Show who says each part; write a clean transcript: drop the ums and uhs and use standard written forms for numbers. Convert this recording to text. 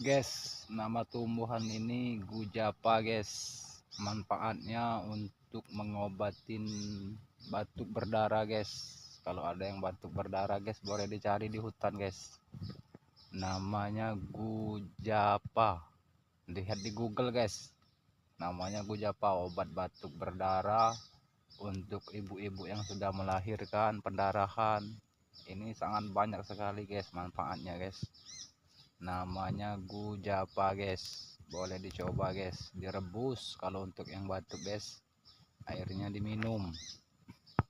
Speaker 1: Guys, nama tumbuhan ini gujapa guys. Manfaatnya untuk mengobatin batuk berdarah guys. Kalau ada yang batuk berdarah guys, boleh dicari di hutan guys. Namanya gujapa. Lihat di Google guys. Namanya gujapa, obat batuk berdarah untuk ibu-ibu yang sudah melahirkan, pendarahan. Ini sangat banyak sekali guys manfaatnya guys. Namanya gujapa guys, boleh dicoba guys, direbus kalau untuk yang batuk guys, airnya diminum.